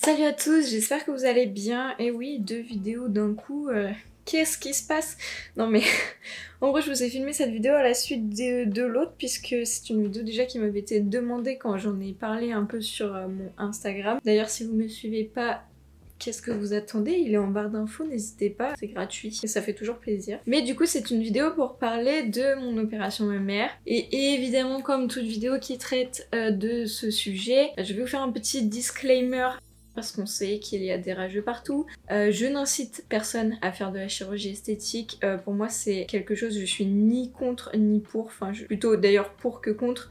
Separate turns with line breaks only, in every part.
Salut à tous, j'espère que vous allez bien. Et oui, 2 vidéos d'un coup, qu'est-ce qui se passe? Non mais, en gros je vous ai filmé cette vidéo à la suite de l'autre, puisque c'est une vidéo déjà qui m'avait été demandée quand j'en ai parlé un peu sur mon Instagram. D'ailleurs si vous me suivez pas, qu'est-ce que vous attendez? Il est en barre d'infos, n'hésitez pas, c'est gratuit et ça fait toujours plaisir. Mais du coup c'est une vidéo pour parler de mon opération mammaire. Et évidemment comme toute vidéo qui traite de ce sujet, je vais vous faire un petit disclaimer parce qu'on sait qu'il y a des rageux partout. Je n'incite personne à faire de la chirurgie esthétique. Pour moi c'est quelque chose, je suis ni contre ni pour, enfin plutôt d'ailleurs pour que contre,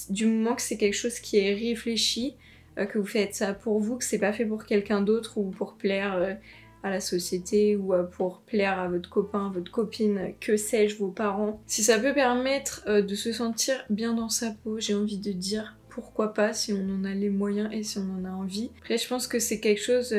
du moment que c'est quelque chose qui est réfléchi, que vous faites ça pour vous, que c'est pas fait pour quelqu'un d'autre ou pour plaire à la société ou pour plaire à votre copain, votre copine, que sais-je, vos parents. Si ça peut permettre de se sentir bien dans sa peau, j'ai envie de dire pourquoi pas, si on en a les moyens et si on en a envie. Après je pense que c'est quelque chose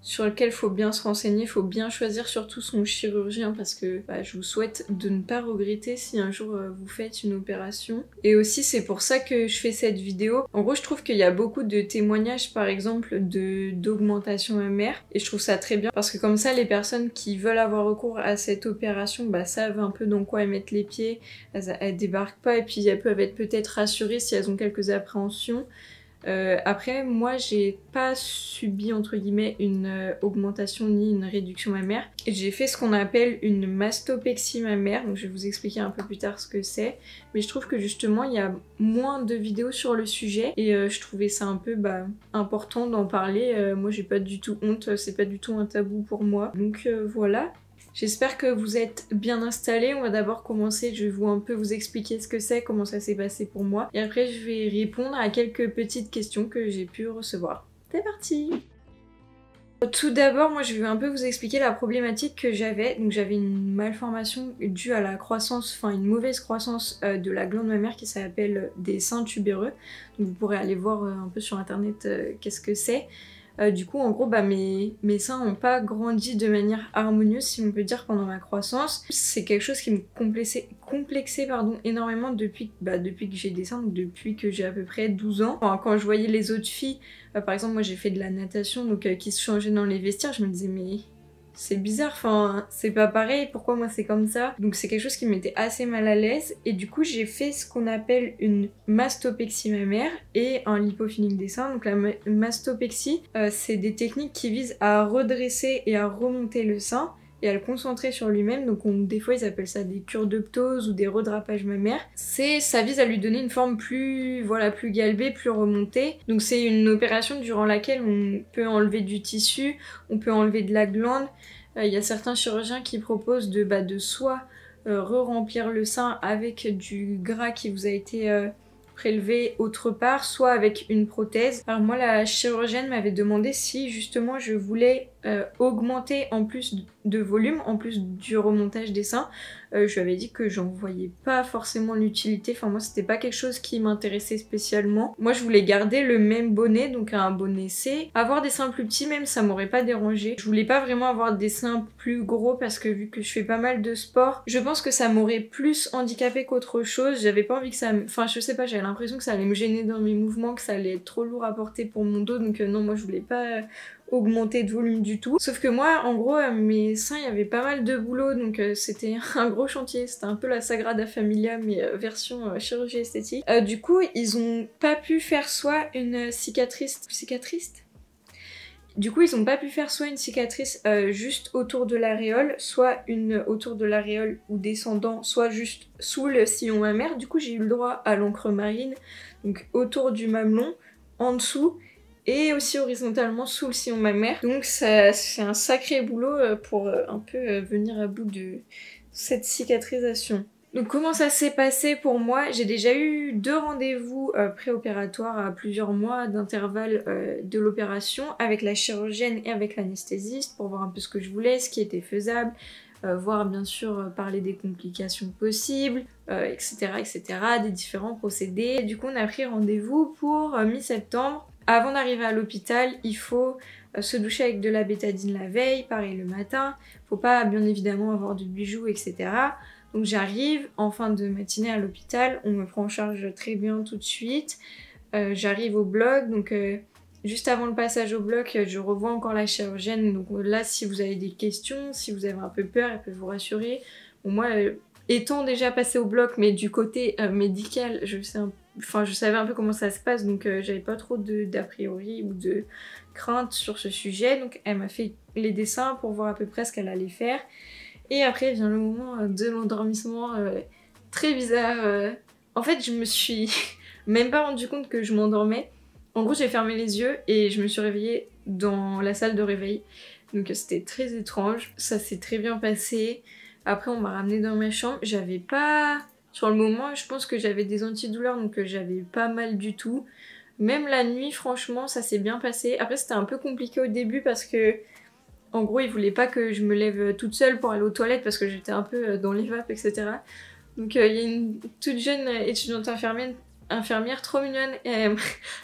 sur lequel il faut bien se renseigner, il faut bien choisir surtout son chirurgien, parce que je vous souhaite de ne pas regretter si un jour vous faites une opération. Et aussi c'est pour ça que je fais cette vidéo. En gros je trouve qu'il y a beaucoup de témoignages par exemple d'augmentation mammaire et je trouve ça très bien parce que comme ça les personnes qui veulent avoir recours à cette opération savent un peu dans quoi elles mettent les pieds, elles débarquent pas et puis elles peuvent être peut-être rassurées si elles ont quelques appréhensions. Après moi j'ai pas subi entre guillemets une augmentation ni une réduction mammaire, et j'ai fait ce qu'on appelle une mastopexie mammaire, donc je vais vous expliquer un peu plus tard ce que c'est, mais je trouve que justement il y a moins de vidéos sur le sujet et je trouvais ça un peu important d'en parler. Moi j'ai pas du tout honte, c'est pas du tout un tabou pour moi, donc voilà. J'espère que vous êtes bien installés. On va d'abord commencer, je vais un peu vous expliquer ce que c'est, comment ça s'est passé pour moi. Et après je vais répondre à quelques petites questions que j'ai pu recevoir. C'est parti! Tout d'abord, moi je vais un peu vous expliquer la problématique que j'avais. Donc j'avais une malformation due à la croissance, enfin une mauvaise croissance de la glande mammaire qui s'appelle des seins tubéreux. Donc vous pourrez aller voir un peu sur internet qu'est-ce que c'est. Du coup en gros mes seins n'ont pas grandi de manière harmonieuse si on peut dire pendant ma croissance. C'est quelque chose qui me complexait énormément depuis que j'ai des seins, donc depuis que j'ai à peu près 12 ans. Enfin, quand je voyais les autres filles, par exemple moi j'ai fait de la natation donc qui se changeaient dans les vestiaires, je me disais mais c'est bizarre, enfin c'est pas pareil, pourquoi moi c'est comme ça? Donc c'est quelque chose qui m'était assez mal à l'aise et du coup j'ai fait ce qu'on appelle une mastopexie mammaire et un lipofilling des seins. Donc la mastopexie c'est des techniques qui visent à redresser et à remonter le sein et à le concentrer sur lui-même, donc des fois ils appellent ça des cures de ptose ou des redrapages mammaires. Ça vise à lui donner une forme plus galbée, plus remontée. Donc c'est une opération durant laquelle on peut enlever du tissu, on peut enlever de la glande. Il y a certains chirurgiens qui proposent de soit re-remplir le sein avec du gras qui vous a été prélevé autre part, soit avec une prothèse. Alors moi la chirurgienne m'avait demandé si justement je voulais augmenter en plus de volume, en plus du remontage des seins. Je lui avais dit que j'en voyais pas forcément l'utilité, enfin moi c'était pas quelque chose qui m'intéressait spécialement. Moi je voulais garder le même bonnet, donc un bonnet C. Avoir des seins plus petits même ça m'aurait pas dérangé. Je voulais pas vraiment avoir des seins plus gros parce que vu que je fais pas mal de sport, je pense que ça m'aurait plus handicapé qu'autre chose. J'avais pas envie que ça enfin je sais pas, j'avais l'impression que ça allait me gêner dans mes mouvements, que ça allait être trop lourd à porter pour mon dos, donc non moi je voulais pas augmenter de volume du tout. Sauf que moi, en gros, mes seins, il y avait pas mal de boulot, donc c'était un gros chantier. C'était un peu la Sagrada Familia, mais version chirurgie esthétique. Du coup, ils ont pas pu faire soit une cicatrice... Du coup, ils ont pas pu faire soit une cicatrice juste autour de l'aréole, soit une autour de l'aréole ou descendant, soit juste sous le sillon mammaire. Du coup, j'ai eu le droit à l'encre marine, donc autour du mamelon, en dessous, et aussi horizontalement sous le sillon mammaire. Donc c'est un sacré boulot pour un peu venir à bout de cette cicatrisation. Donc comment ça s'est passé pour moi? J'ai déjà eu 2 rendez-vous préopératoires à plusieurs mois d'intervalle de l'opération avec la chirurgienne et avec l'anesthésiste pour voir un peu ce que je voulais, ce qui était faisable, voir bien sûr parler des complications possibles, etc., etc., des différents procédés. Et du coup on a pris rendez-vous pour mi-septembre. Avant d'arriver à l'hôpital, il faut se doucher avec de la bétadine la veille, pareil le matin. Faut pas bien évidemment avoir de bijoux, etc. Donc j'arrive en fin de matinée à l'hôpital, on me prend en charge très bien tout de suite. J'arrive au bloc, donc juste avant le passage au bloc, je revois encore la chirurgienne. Donc là, si vous avez des questions, si vous avez un peu peur, elle peut vous rassurer. Bon, moi, étant déjà passée au bloc, mais du côté médical, je savais un peu comment ça se passe, donc j'avais pas trop d'a priori ou de crainte sur ce sujet. Donc elle m'a fait les dessins pour voir à peu près ce qu'elle allait faire. Et après vient le moment de l'endormissement très bizarre. En fait, je me suis même pas rendu compte que je m'endormais. En gros, j'ai fermé les yeux et je me suis réveillée dans la salle de réveil. Donc c'était très étrange. Ça s'est très bien passé. Après, on m'a ramenée dans ma chambre. J'avais pas... Sur le moment, je pense que j'avais des antidouleurs, donc j'avais pas mal du tout. Même la nuit, franchement, ça s'est bien passé. Après, c'était un peu compliqué au début parce que... En gros, ils voulaient pas que je me lève toute seule pour aller aux toilettes parce que j'étais un peu dans les vapes, etc. Donc il y a une toute jeune étudiante infirmière trop mignonne et elle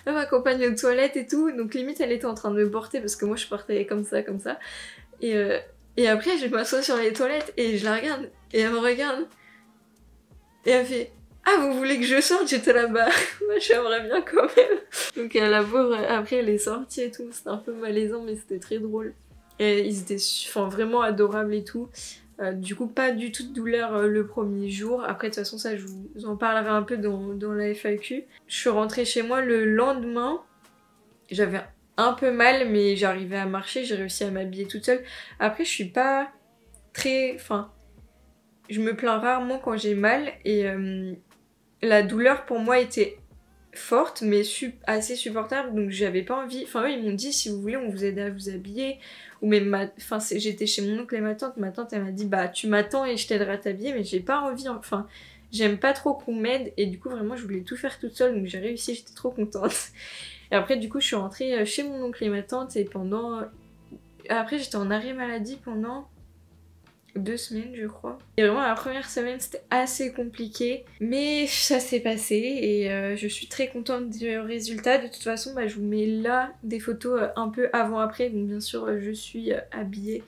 m'accompagne aux toilettes et tout. Donc limite, elle était en train de me porter parce que moi, je portais comme ça. Et après, je m'assois sur les toilettes et je la regarde. Et elle me regarde. Et elle fait « Ah, vous voulez que je sorte ?» J'étais là-bas. Moi, j'aimerais bien quand même. Donc la pauvre, après, elle est sortie et tout. C'était un peu malaisant, mais c'était très drôle. Et ils étaient vraiment adorables et tout. Du coup, pas du tout de douleur le premier jour. Après, de toute façon, ça, je vous en parlerai un peu dans la FAQ. Je suis rentrée chez moi le lendemain. J'avais un peu mal, mais j'arrivais à marcher, j'ai réussi à m'habiller toute seule. Après, je suis pas très... Enfin, je me plains rarement quand j'ai mal, et la douleur pour moi était forte, mais assez supportable, donc j'avais pas envie... Enfin, eux, ils m'ont dit, si vous voulez, on vous aide à vous habiller, ou même enfin, j'étais chez mon oncle et ma tante, elle m'a dit, bah, tu m'attends et je t'aiderai à t'habiller, mais j'ai pas envie, enfin... J'aime pas trop qu'on m'aide, et du coup, vraiment, je voulais tout faire toute seule, donc j'ai réussi, j'étais trop contente. Et après, du coup, je suis rentrée chez mon oncle et ma tante, et pendant... Après, j'étais en arrêt maladie pendant 2 semaines, je crois. Et vraiment, la première semaine, c'était assez compliqué, mais ça s'est passé, et je suis très contente du résultat. De toute façon, bah, je vous mets là des photos un peu avant-après, donc bien sûr, je suis habillée.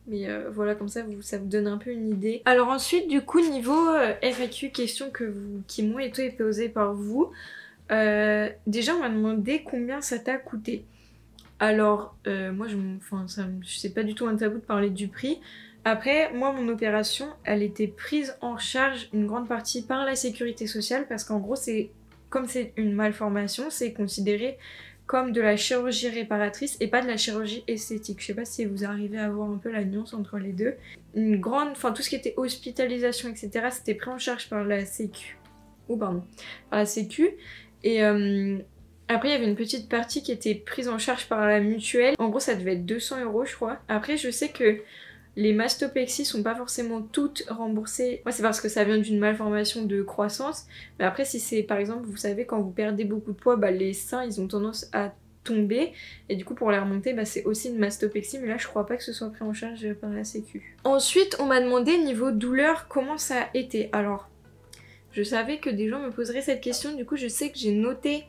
Mais voilà, comme ça vous donne un peu une idée. Alors ensuite, du coup, niveau FAQ, questions qui m'ont été posées par vous. Déjà, on m'a demandé combien ça t'a coûté. Alors, moi, je sais pas du tout un tabou de parler du prix. Après, moi, mon opération, elle était prise en charge une grande partie par la sécurité sociale parce qu'en gros, comme c'est une malformation, c'est considéré comme de la chirurgie réparatrice et pas de la chirurgie esthétique. Je sais pas si vous arrivez à voir un peu la nuance entre les deux. Tout ce qui était hospitalisation, etc., c'était pris en charge par la Sécu. Par la Sécu. Et après, il y avait une petite partie qui était prise en charge par la mutuelle. En gros, ça devait être 200 €, je crois. Après, je sais que les mastoplexies sont pas forcément toutes remboursées. Moi, c'est parce que ça vient d'une malformation de croissance. Mais après, si c'est, par exemple, vous savez, quand vous perdez beaucoup de poids, bah, les seins, ils ont tendance à tomber. Et du coup, pour les remonter, bah, c'est aussi une mastoplexie. Mais là, je crois pas que ce soit pris en charge par la Sécu. Ensuite, on m'a demandé, niveau douleur, comment ça a été. Alors, je savais que des gens me poseraient cette question. Du coup, je sais que j'ai noté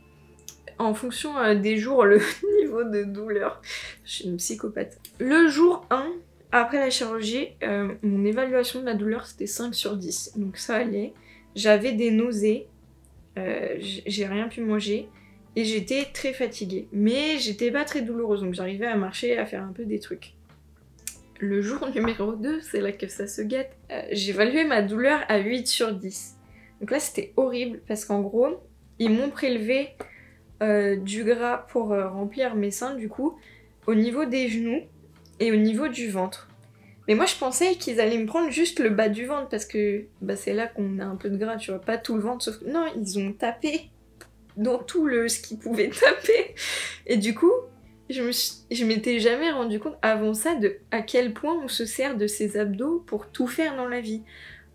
en fonction des jours le niveau de douleur. Je suis une psychopathe. Le jour 1... Après la chirurgie, mon évaluation de la douleur c'était 5 sur 10, donc ça allait. J'avais des nausées, j'ai rien pu manger et j'étais très fatiguée. Mais j'étais pas très douloureuse, donc j'arrivais à marcher, à faire un peu des trucs. Le jour numéro 2, c'est là que ça se gâte, j'ai évalué ma douleur à 8 sur 10. Donc là c'était horrible parce qu'en gros, ils m'ont prélevé du gras pour remplir mes seins du coup, au niveau des genoux et au niveau du ventre. Mais moi je pensais qu'ils allaient me prendre juste le bas du ventre parce que bah, c'est là qu'on a un peu de gras, tu vois, pas tout le ventre, sauf que non, ils ont tapé dans tout ce qu'ils pouvaient taper. Et du coup, je m'étais jamais rendu compte avant ça de à quel point on se sert de ses abdos pour tout faire dans la vie.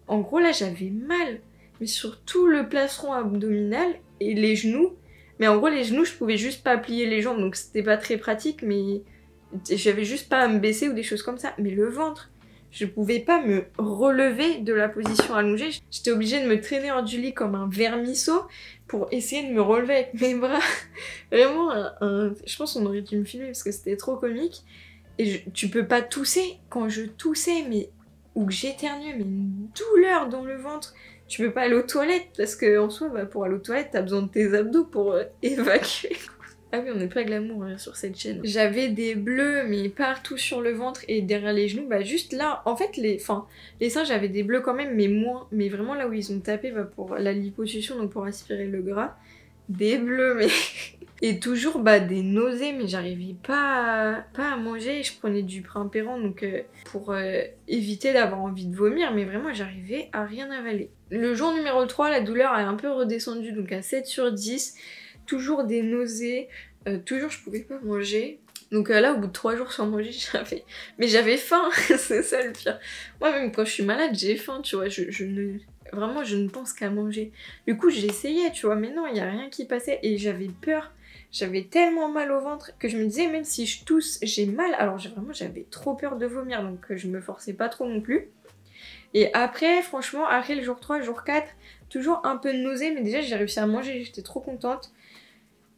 En gros là j'avais mal, mais sur tout le plastron abdominal et les genoux. Mais en gros les genoux je pouvais juste pas plier les jambes donc c'était pas très pratique, mais j'avais juste pas à me baisser ou des choses comme ça. Mais le ventre, je pouvais pas me relever de la position allongée. J'étais obligée de me traîner hors du lit comme un vermisseau pour essayer de me relever avec mes bras. Vraiment, je pense qu'on aurait dû me filmer parce que c'était trop comique. Et tu peux pas tousser. Quand je toussais, ou que j'éternuais, mais une douleur dans le ventre. Tu peux pas aller aux toilettes parce que en soi, bah, pour aller aux toilettes, t'as besoin de tes abdos pour évacuer. Ah oui, on n'est pas glamour sur cette chaîne. J'avais des bleus, mais partout sur le ventre et derrière les genoux, bah juste là, en fait, les seins, j'avais des bleus quand même, mais moins. Mais vraiment là où ils ont tapé bah, pour la liposuction, donc pour aspirer le gras, des bleus, mais... Et toujours bah, des nausées, mais j'arrivais pas à manger. Je prenais du Primpéran donc, pour éviter d'avoir envie de vomir, mais vraiment j'arrivais à rien avaler. Le jour numéro 3, la douleur est un peu redescendue, donc à 7 sur 10. Toujours des nausées, toujours je pouvais pas manger. Donc là, au bout de 3 jours sans manger, j'avais... Mais j'avais faim, c'est ça le pire. Moi, même quand je suis malade, j'ai faim, tu vois, Vraiment, je ne pense qu'à manger. Du coup, j'essayais, tu vois, mais non, il n'y a rien qui passait et j'avais peur. J'avais tellement mal au ventre que je me disais, même si je tousse, j'ai mal. Alors vraiment, j'avais trop peur de vomir, donc je me forçais pas trop non plus. Et après, franchement, après le jour 3, jour 4, toujours un peu de nausée, mais déjà j'ai réussi à manger, j'étais trop contente.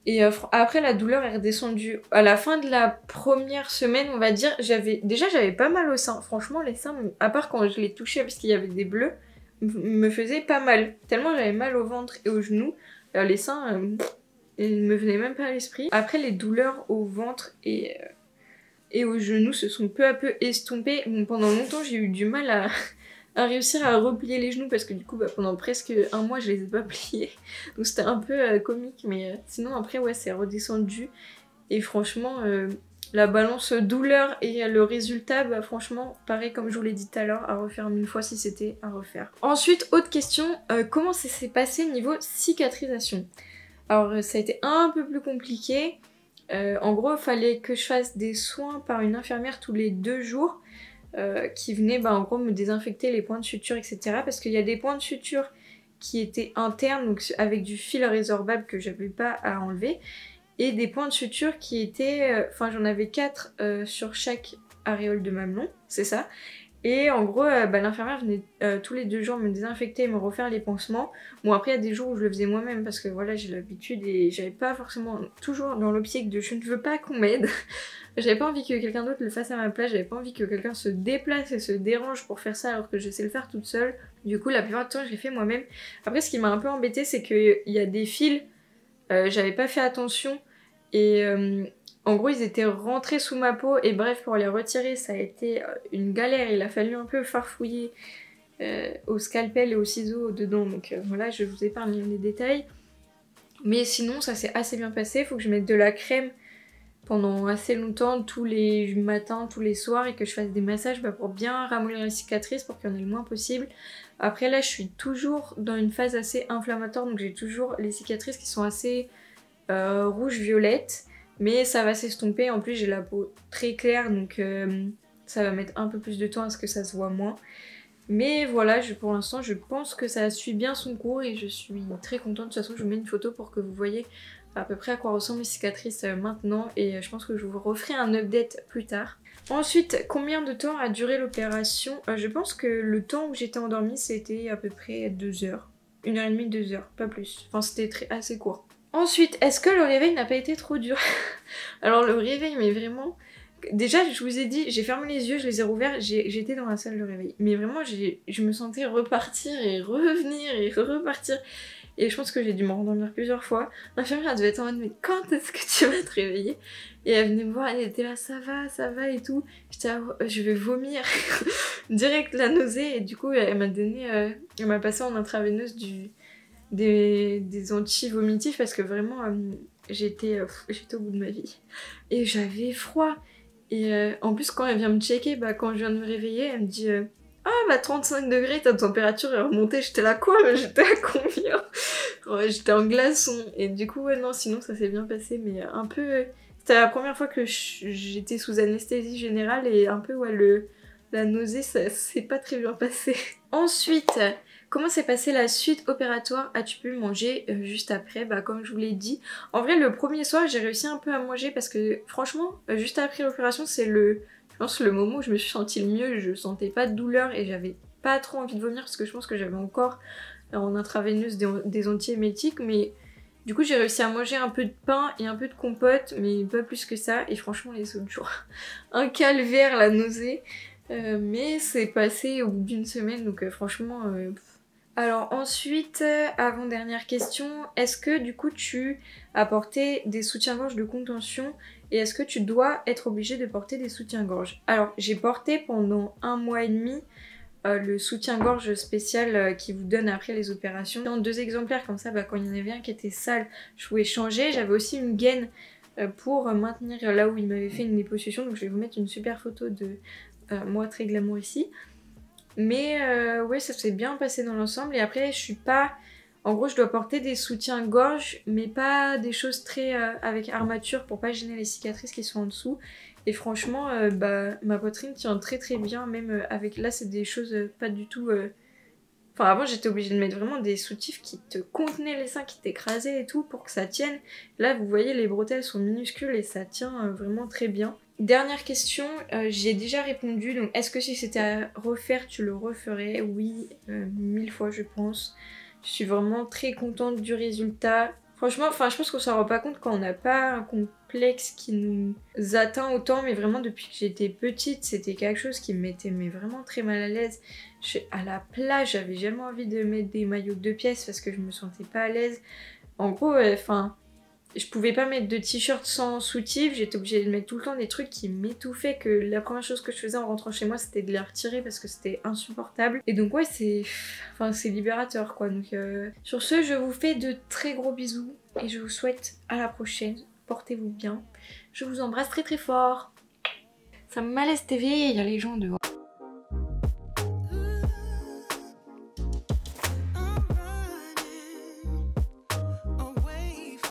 Et après, la douleur est redescendue. À la fin de la première semaine, on va dire, j'avais pas mal au sein. Franchement, les seins, à part quand je les touchais parce qu'il y avait des bleus, me faisaient pas mal. Tellement j'avais mal au ventre et aux genoux. Les seins, ils me venaient même pas à l'esprit. Après, les douleurs au ventre et aux genoux se sont peu à peu estompées. Bon, pendant longtemps, j'ai eu du mal à réussir à replier les genoux parce que du coup bah, pendant presque un mois je les ai pas pliés, donc c'était un peu comique, mais sinon après ouais c'est redescendu et franchement la balance douleur et le résultat bah franchement pareil comme je vous l'ai dit tout à l'heure, à refaire 1000 fois si c'était à refaire. Ensuite autre question, comment ça s'est passé niveau cicatrisation? Alors ça a été un peu plus compliqué, en gros il fallait que je fasse des soins par une infirmière tous les 2 jours. Qui venait bah, en gros me désinfecter les points de suture, etc. Parce qu'il y a des points de suture qui étaient internes, donc avec du fil résorbable que j'avais pas à enlever, et des points de suture qui étaient... Enfin j'en avais 4 sur chaque aréole de mamelon, c'est ça. Et en gros, bah, l'infirmière venait tous les 2 jours me désinfecter et me refaire les pansements. Bon après il y a des jours où je le faisais moi-même parce que voilà j'ai l'habitude et j'avais pas forcément toujours dans l'optique de je ne veux pas qu'on m'aide. J'avais pas envie que quelqu'un d'autre le fasse à ma place, j'avais pas envie que quelqu'un se déplace et se dérange pour faire ça alors que je sais le faire toute seule. Du coup la plupart du temps je l'ai fait moi-même. Après ce qui m'a un peu embêtée c'est qu'il y a des fils, j'avais pas fait attention et en gros ils étaient rentrés sous ma peau et bref pour les retirer ça a été une galère, il a fallu un peu farfouiller au scalpel et au ciseau dedans, donc voilà je vous épargne les détails. Mais sinon ça s'est assez bien passé, faut que je mette de la crème pendant assez longtemps, tous les matins, tous les soirs, et que je fasse des massages bah, pour bien ramollir les cicatrices, pour qu'il y en ait le moins possible. Après là je suis toujours dans une phase assez inflammatoire, donc j'ai toujours les cicatrices qui sont assez rouge-violette, mais ça va s'estomper. En plus j'ai la peau très claire, donc ça va mettre un peu plus de temps à ce que ça se voit moins. Mais voilà, pour l'instant je pense que ça suit bien son cours et je suis très contente. De toute façon je vous mets une photo pour que vous voyez à peu près à quoi ressemblent les cicatrices maintenant, et je pense que je vous referai un update plus tard. Ensuite, combien de temps a duré l'opération? Je pense que le temps où j'étais endormie c'était à peu près 2 heures. 1h30, 2 heures, pas plus. Enfin c'était assez court. Ensuite, est-ce que le réveil n'a pas été trop dur? Alors le réveil, mais vraiment... Déjà, je vous ai dit, j'ai fermé les yeux, je les ai rouverts, j'étais dans la salle de réveil. Mais vraiment, je me sentais repartir et revenir et repartir. Et je pense que j'ai dû me rendormir plusieurs fois. L'infirmière devait être en mode mais quand est-ce que tu vas te réveiller? Et elle venait me voir, elle était là ça va et tout. J'étais là, je vais vomir. Direct la nausée, et du coup elle m'a donné, elle m'a passé en intraveineuse des anti-vomitifs parce que vraiment j'étais au bout de ma vie. Et j'avais froid. Et en plus quand elle vient me checker, bah, quand je viens de me réveiller, elle me dit... Ah bah 35 degrés, ta température est remontée. J'étais là quoi? Mais j'étais à combien? Ouais, j'étais en glaçon. Et du coup ouais non, sinon ça s'est bien passé, mais un peu... C'était la première fois que j'étais sous anesthésie générale et un peu ouais la nausée ça s'est pas très bien passé. Ensuite, comment s'est passée la suite opératoire? As-tu pu manger juste après? Bah comme je vous l'ai dit, en vrai le premier soir j'ai réussi un peu à manger parce que franchement juste après l'opération c'est je pense le moment où je me suis sentie le mieux. Je sentais pas de douleur et j'avais pas trop envie de vomir parce que je pense que j'avais encore en intraveineuse des antiémétiques, mais du coup j'ai réussi à manger un peu de pain et un peu de compote, mais pas plus que ça. Et franchement les autres jours, un calvaire, la nausée, mais c'est passé au bout d'une semaine, donc franchement Alors ensuite, avant-dernière question, est-ce que du coup tu as porté des soutiens-gorge de contention et est-ce que tu dois être obligé de porter des soutiens-gorge? Alors j'ai porté pendant 1 mois et demi le soutien-gorge spécial qui vous donne après les opérations. Dans 2 exemplaires comme ça, quand il y en avait un qui était sale, je pouvais changer. J'avais aussi une gaine pour maintenir là où il m'avait fait une liposuction, donc je vais vous mettre une super photo de moi très glamour ici. Mais ouais, ça s'est bien passé dans l'ensemble. Et après, je suis pas... En gros, je dois porter des soutiens-gorge, mais pas des choses très avec armature pour pas gêner les cicatrices qui sont en dessous. Et franchement, ma poitrine tient très très bien, même avec... Là, c'est des choses pas du tout... Enfin, avant, j'étais obligée de mettre vraiment des soutifs qui te contenaient les seins, qui t'écrasaient et tout pour que ça tienne. Là, vous voyez, les bretelles sont minuscules et ça tient vraiment très bien. Dernière question, j'y ai déjà répondu, donc est-ce que si c'était à refaire, tu le referais? Oui, 1000 fois je pense. Je suis vraiment très contente du résultat. Franchement, je pense qu'on s'en rend pas compte quand on n'a pas un complexe qui nous atteint autant, mais vraiment depuis que j'étais petite, c'était quelque chose qui me mettait vraiment très mal à l'aise. À la plage, j'avais jamais envie de mettre des maillots de 2 pièces parce que je me sentais pas à l'aise. En gros, je pouvais pas mettre de t-shirt sans soutif, j'étais obligée de mettre tout le temps des trucs qui m'étouffaient, que la première chose que je faisais en rentrant chez moi c'était de les retirer parce que c'était insupportable. Et donc ouais, c'est libérateur quoi. Donc sur ce, je vous fais de très gros bisous et je vous souhaite à la prochaine. Portez-vous bien. Je vous embrasse très très fort. Ça me malaise TV, il y a les gens dehors.